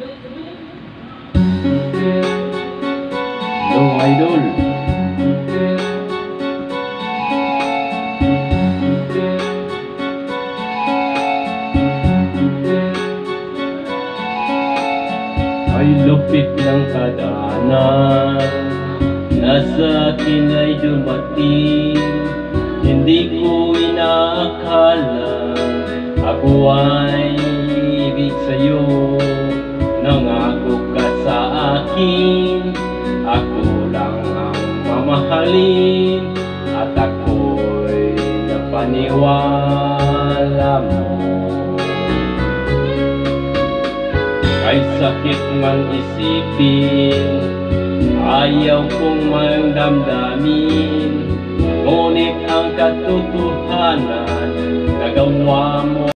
Hello, idol. Ay lupit ng kadaanan na sa akin ay dumating. Hindi ko inaakala ako ay ibig sa'yo. Nangako ka sa akin, ako lang ang mamahalin, at ako'y napaniwala mo. Ay sakit mang isipin, ayaw kong mang damdamin, ngunit ang katotohanan, nagawa mo